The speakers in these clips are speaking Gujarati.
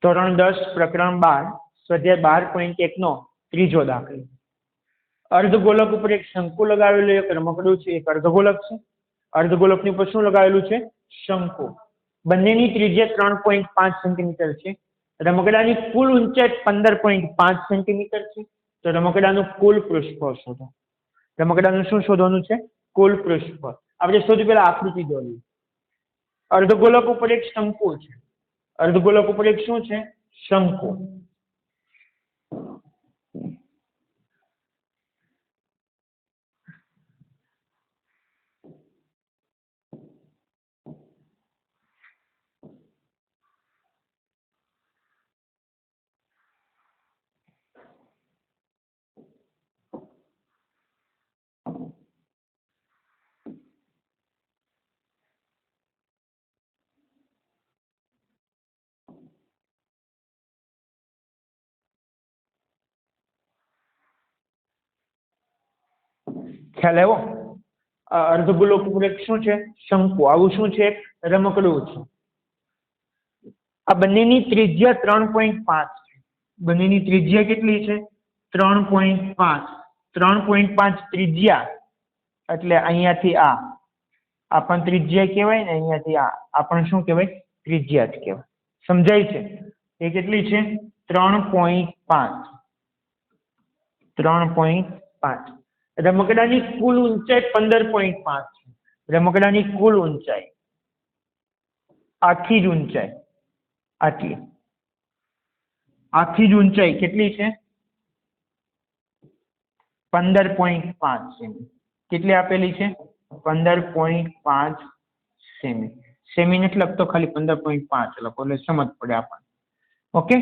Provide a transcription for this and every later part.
ધોરણ 10 પ્રકરણ 12 સ્વાધ્યાય 12.1 નો ત્રીજો દાખલો. અર્ધગોલક ઉપર એક શંકુ લગાવેલું એક રમકડું છે, એક અર્ધગોલક છે. અર્ધગોલકની ઉપર શું લગાવેલું છે? શંકુ. બંનેની ત્રિજ્યા 3.5 સેન્ટીમીટર છે. રમકડાની કુલ ઊંચાઈ 15.5 સેન્ટીમીટર છે. તો રમકડાનું કુલ પૃષ્ઠફળ શોધો. રમકડાનું શું શોધવાનું છે? કુલ પૃષ્ઠફળ. આપણે સૌથી પહેલા આકૃતિ દોરીએ. અર્ધગોલક ઉપર એક શંકુ છે. અર્ધગોલક ઉપર એક શું છે? શંકુ. ખ્યાલ આવ્યો? અર્ધગોલક ઉપર એક શું છે? શંકુ. આવું શું છે? રમકડું છે. આ બંનેની ત્રિજ્યા 3.5 છે. બંનેની ત્રિજ્યા કેટલી છે? 3.5. 3.5 ત્રિજ્યા એટલે અહીંયાથી આ પણ ત્રિજ્યા કહેવાય ને, અહીંયાથી આ પણ શું કહેવાય? ત્રિજ્યા જ કહેવાય. સમજાય છે? એ કેટલી છે? 3.5. 3.5. રમકડાની કુલ ઊંચાઈ 15.5 છે. રમકડાની કુલ ઊંચાઈ, આખી જ ઊંચાઈ, આટલી આખી જ ઊંચાઈ કેટલી છે? 15.5 સેમી. કેટલી આપેલી છે? 15.5 સેમી. સેમી નથી લખતો, ખાલી 15.5 લખો એટલે સમજ પડે આપણને. ઓકે?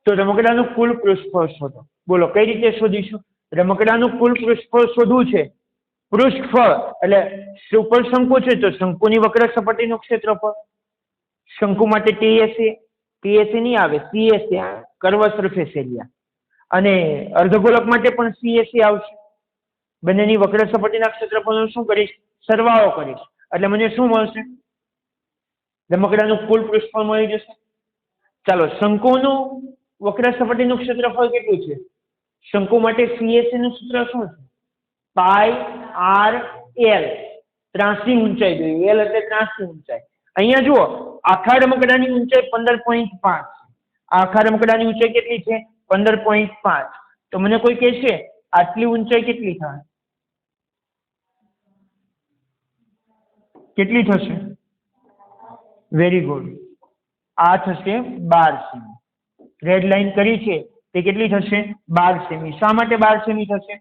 તો રમકડાનું કુલ પૃષ્ઠફળ શોધો. બોલો કઈ રીતે શોધીશું? રમકડાનું કુલ પૃષ્ઠફળ શોધવું છે. પૃષ્ઠફળ એટલે ઉપર શંકુ છે તો શંકુની વક્ર સપાટીનું ક્ષેત્રફળ. શંકુ માટે ટીએસએ નહીં આવે, સીએસએ, કર્વ સરફેસ એરિયા. અને અર્ધગોલક માટે પણ સીએસએ આવશે. બંનેની વક્ર સપાટીના ક્ષેત્રફળનો શું કરીશ? સરવાળો કરીશ. એટલે મને શું મળશે? રમકડાનું કુલ પૃષ્ઠફળ મળી જશે. ચાલો, શંકુનું વક્ર સપાટીનું ક્ષેત્રફળ કેટલું છે? શંકુ માટે સીએસએ નું સૂત્ર શું છે? પાઈ આર એલ. ત્રાંસી ઊંચાઈ જોઈએ. એલ એટલે ત્રાંસી ઊંચાઈ. અહીંયા જુઓ, આખા રમકડાની ઊંચાઈ 15.5. આખા રમકડાની ઊંચાઈ કેટલી છે? 15.5. તો મને કોઈ કહેશે આટલી ઊંચાઈ કેટલી થાય? કેટલી થશે? Very good. આ થશે 12 સેમી. રેડ લાઈન કરી છે તે કેટલી થશે? 12 સેમી. શા માટે 12 સેમી થશે?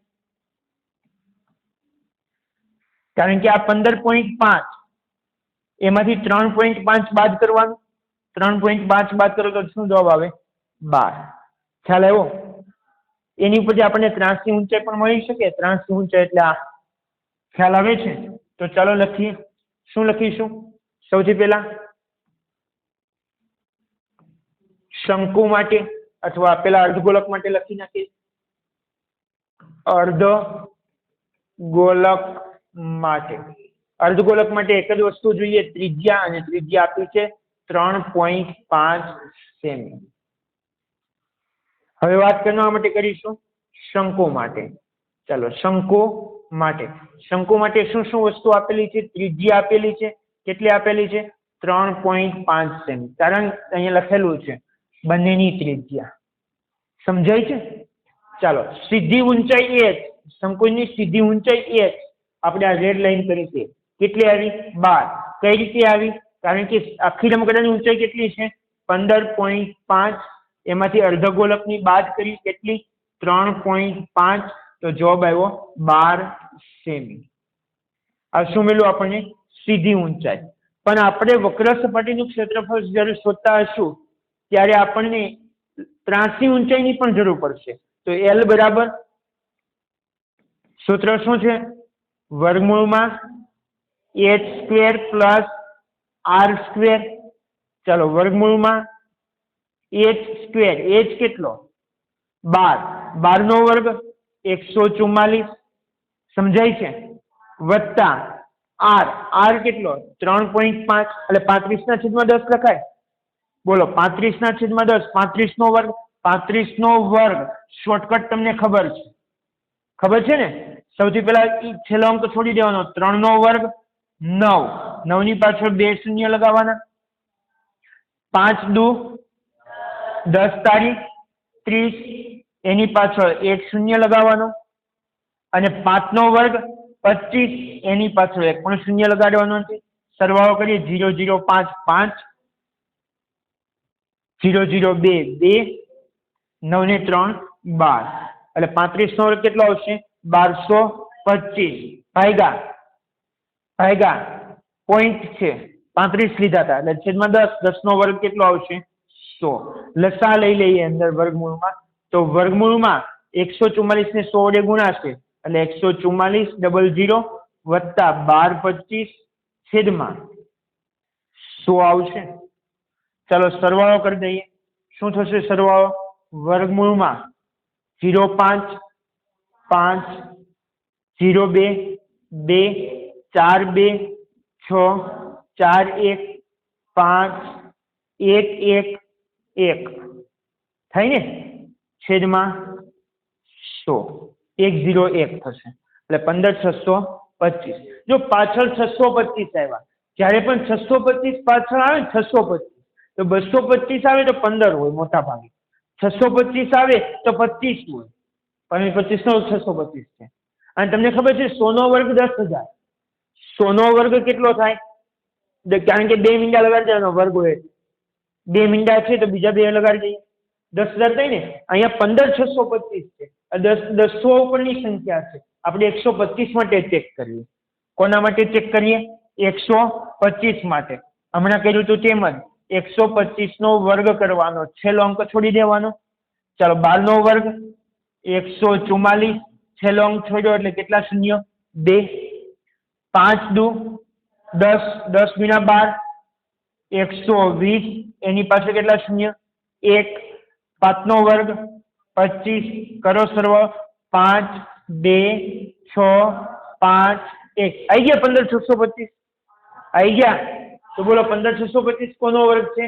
કારણ કે આ 15.5 એમાંથી 3.5 બાદ કરવાનું. 3.5 બાદ કરો તો શું જવાબ આવે? 12. ખ્યાલ આવ્યો? એની ઉપરથી આપણને ત્રાંસી ઊંચાઈ પણ મળી શકે. ત્રાંસી ઊંચાઈ એટલે આ. ખ્યાલ આવે છે? તો ચાલો લખીએ. શું લખીશું? સૌથી પહેલા શંકુ માટે અથવા પેલા અર્ધગોલક માટે લખી નાખીએ. અર્ધગોલક માટે. અર્ધગોલક માટે એક જ વસ્તુ જોઈએ, ત્રિજ્યા. અને ત્રિજ્યા આપી છે 3.5 સેમી. હવે વાત કરવા માટે કરીશું શંકુ માટે. ચાલો, શંકુ માટે. શંકુ માટે શું શું વસ્તુ આપેલી છે? ત્રિજ્યા આપેલી છે. કેટલી આપેલી છે? 3.5 સેમી. કારણ અહીંયા લખેલું છે બંનેની ત્રિજ્યા. સમજાય છે? ચાલો, સીધી ઊંચાઈ h. શંકુની સીધી ઊંચાઈ h આપણે આ રેડ લાઈન કરી છે. કેટલી આવી? 12. કઈ રીતે આવી? કારણ કે આખી રમકડાની ઊંચાઈ કેટલી છે? 15.5. એમાંથી અર્ધગોલકની બાદ કરી. કેટલી? 3.5. તો જવાબ આવ્યો 12 સેમી. આ શું મળ્યું આપણને? સીધી ઊંચાઈ. પણ આપણે વક્ર સપાટીનું ક્ષેત્રફળ જ્યારે શોધતા હશું ત્યારે આપણને ત્રાંસી ઊંચાઈની પણ જરૂર પડશે. તો એલ બરાબર સૂત્ર શું છે? વર્ગમૂળમાં h² પ્લસ r². ચાલો, વર્ગમૂળમાં h². h કેટલો? 12. 12 નો વર્ગ 144. સમજાય છે? વત્તા r. r કેટલો? 3.5 એટલે 35/10 લખાય. બોલો 35/10 35 નો વર્ગ 35 નો વર્ગ શોર્ટકટ તમને ખબર છે ને? સૌથી પહેલા છેલ્લો અંક છોડી દેવાનો 3 નો વર્ગ 9 9 ની પાછળ 2 શૂન્ય લગાવવાના 5 દુ 10 તારીખ 30 એની પાછળ 1 શૂન્ય લગાવવાનો અને 5 નો વર્ગ 25 એની પાછળ 1 પણ શૂન્ય લગાડવાનો નથી. સરવાળો કરીએ 0 0 5 5 0 0 2 2 9 ને 3 12 એટલે 35 નો વર્ગ કેટલો આવશે 1225 ભાગ્યા પોઈન્ટ છે 35 લીધા હતા એટલે છેદમાં 10 10 નો વર્ગ કેટલો આવશે 100. લસા લઈ લઈએ અંદર વર્ગમૂળમાં તો વર્ગમૂળમાં 144 ને 100 વડે ગુણાશે એટલે 144 00 વત્તા 1225 છેદમાં 100 આવશે. ચાલો સરવાળો કરી દઈએ. શું થશે સરવાળો? વર્ગમૂળમાં 0.5 5 0.2 2 4 2 6 4 1 5 1 1 1 થાય ને છેદમાં 100 101 થશે એટલે 15625. જો પાછળ 625 આવ્યા જ્યારે પણ 625 પાછળ આવે ને 625 તો 225 આવે તો 15 હોય મોટા ભાગે 625 આવે તો 25 હોય પણ 25 નો 625 છે. અને તમને ખબર છે 100 નો વર્ગ 10,000 100 નો વર્ગ કેટલો થાય? કારણ કે 2 મીંડા લગાડી દેવાનો વર્ગ હોય 2 મીંડા છે તો બીજા 2 લગાડી દઈએ 10,000 થાય ને. અહીંયા 15625 છે 100 ઉપરની સંખ્યા છે. આપણે 125 માટે ચેક કરીએ. કોના માટે ચેક કરીએ? 125 માટે. હમણાં કર્યું હતું તેમ જ 125 નો વર્ગ કરવાનો છેલ્લો અંક છોડી દેવાનો. ચાલો 12 નો વર્ગ 144 છેલ્લો અંક છોડ્યો એટલે કેટલા શૂન્ય 2 5 દુ 10 10 ગુણ્યા 12 120 એની પાસે કેટલા શૂન્ય 1 5 નો વર્ગ 25 કરો સરવાળો 5 2 6 5 1 આવી ગયા 15625 આવી ગયા. તો બોલો 15625 કોનો વર્ગ છે?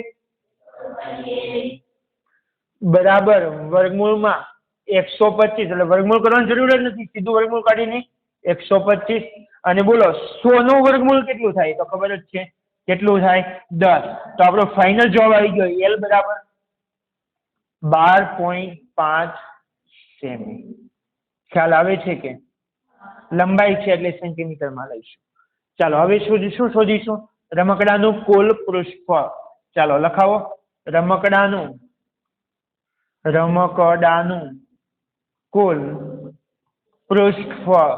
બરાબર વર્ગમૂળમાં 125 એટલે વર્ગમૂળ કરવાની જરૂર જ નથી સીધું વર્ગમૂળ કાઢીને 125 અને બોલો 100 નું વર્ગમૂળ કેટલું થાય તો ખબર જ છે કેટલું થાય 10. તો આપણો ફાઇનલ જવાબ આવી ગયો L બરાબર 12.5 સેમી. ખ્યાલ આવે છે કે લંબાઈ છે એટલે સેન્ટીમીટરમાં લઈશું. ચાલો હવે શું શોધીશું? રમકડાનું કુલ પૃષ્ઠફળ. ચાલો લખાવો રમકડાનું કુલ પૃષ્ઠફળ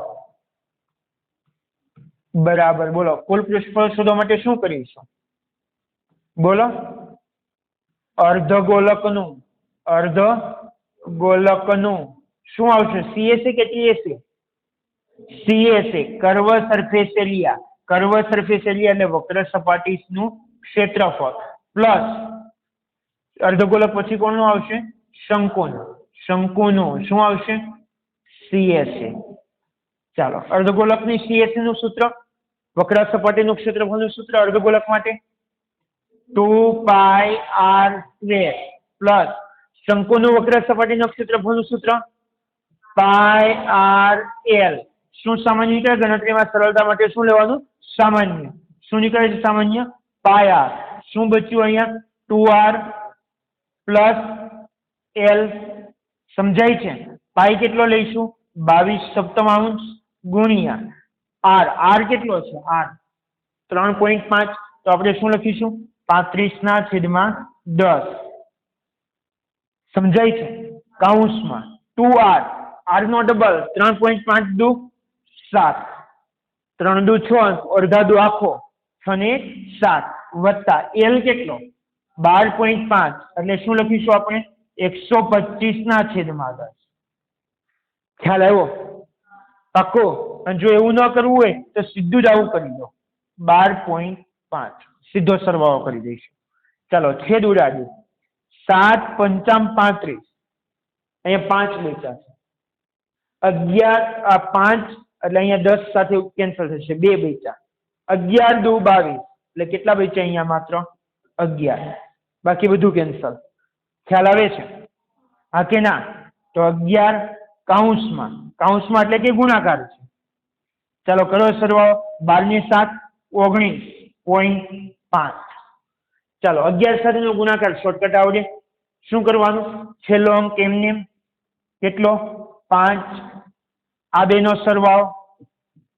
બરાબર બોલો કુલ પૃષ્ઠફળ શોધવા માટે શું કરીશું? બોલો અર્ધગોલકનું શું આવશે? CSA કે TSA? CSA curve surface area. Curve surface area એટલે વક્ર સપાટીનું ક્ષેત્રફળ પ્લસ અર્ધગોલક પછી કોનું આવશે? શંકુનું શું આવશે? CSA. ચાલો અર્ધગોલકની CSA નું સૂત્ર વક્ર સપાટીનું ક્ષેત્રફળનું સૂત્ર અર્ધગોલક માટે 2πr² પ્લસ શંકુનું વક્ર સપાટીનું ક્ષેત્રફળનું સૂત્ર πrl. શું સામાન્ય નીકળે? ગણતરીમાં સરળતા માટે શું લેવાનું? સામાન્ય. શું નીકળે છે સામાન્ય? πr. શું બચ્યું અહીંયા? 2r plus l. સમજાય છે? પાઈ કેટલો લઈશું? 22/7 ગુણ્યા r કેટલો છે? r 3.5. તો આપણે શું લખીશું? 35/10. સમજાય છે? કૌંસમાં 2r r નો ડબલ 3.5 દુ 7 3 દુ 6 અડધા દુ આખો 6 ને 7 વત્તા l કેટલો? 12.5 એટલે શું લખીશું આપણે? 125/10. ખ્યાલ આવ્યો? પાક્કો? અને જો એવું ન કરવું હોય તો સીધું જ આવું કરી દો 12.5 સીધો સરવાળો કરી દઈશું. ચાલો છેદ ઉડાડ્યું 7 પંચામ 35 અહીંયા 5 બચ્યા છે 11 5 એટલે અહીંયા 10 સાથે કેન્સલ થશે 2 બચ્યા 11 દુ 22 એટલે કેટલા બચ્યા અહીંયા? માત્ર 11. બાકી બધું કેન્સલ. ખ્યાલ આવે છે? હા કે ના? તો 11 કૌંસમાં, કૌંસમાં એટલે કે ગુણાકાર છે. ચાલો કરો સરવાળો. 12 ને 7 19.5. ચાલો 11 સાથેનો ગુણાકાર શોર્ટકટ આવડે. શું કરવાનું? છેલ્લો અંક એમને એમ. કેટલો? 5. આ બેનો સરવાળો.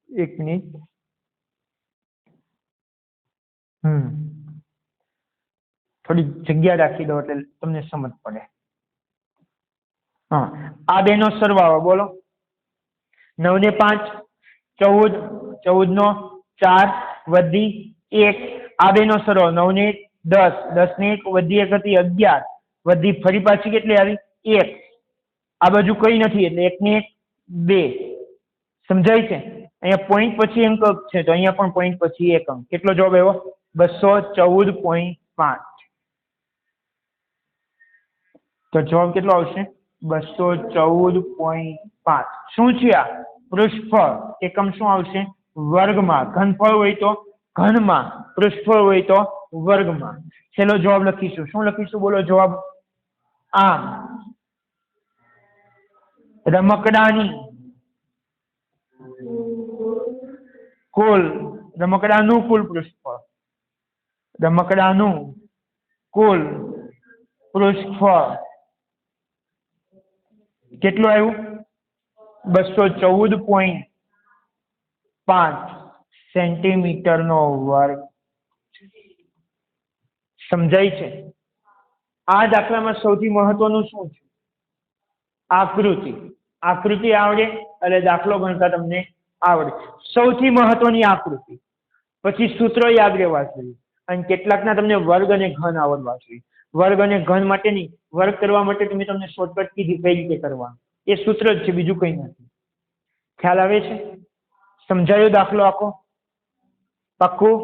1 મિનિટ. થોડી જગ્યા રાખી દો એટલે તમને સમજ પડે. હા, આ બેનો સરવાળો બોલો. 9 ને 5 14, 14 નો 4 વધી 1. આ બેનો સરવાળો 9 ને 10, 10 ને 1 વધી 1 હતી 11 વધી ફરી પાછી કેટલી આવી? 1. આ બાજુ કઈ નથી એટલે 1 ને 1 2. સમજાય છે? અહીંયા પોઈન્ટ પછી અંક છે તો અહીંયા પણ પોઈન્ટ પછી એક અંક. કેટલો જવાબ આવ્યો? 214.5. તો જવાબ કેટલો આવશે? 214.5. શું છે આ? પૃષ્ઠફળ. એકમ શું આવશે? વર્ગમાં. ઘનફળ હોય તો ઘનમાં, પૃષ્ઠફળ હોય તો વર્ગમાં. છેલ્લો જવાબ લખીશું. શું લખીશું? બોલો જવાબ. આમ રમકડાની રમકડાનું કુલ પૃષ્ઠફળ. રમકડાનું કુલ પૃષ્ઠફળ કેટલું આવ્યું? 214.5 સેન્ટીમીટરનો વર્ગ. સમજાય છે? આ દાખલામાં સૌથી મહત્વનું શું છે? આકૃતિ. આકૃતિ આવડે એટલે દાખલો ગણતા તમને આવડે. સૌથી મહત્વની આકૃતિ. પછી સૂત્રો યાદ રહેવા જોઈએ. અને કેટલાકના તમને વર્ગ અને ઘન આવડવા જોઈએ. વર્ગ અને ઘન માટે નહીં, વર્ગ કરવા માટે મેં તમને શોર્ટકટ કીધી કઈ રીતે કરવાનું. એ સૂત્ર જ છે, બીજું કંઈ નથી. ખ્યાલ આવે છે? સમજાયો દાખલો આખો? પાક્કું?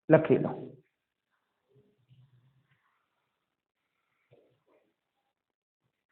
લખી લો.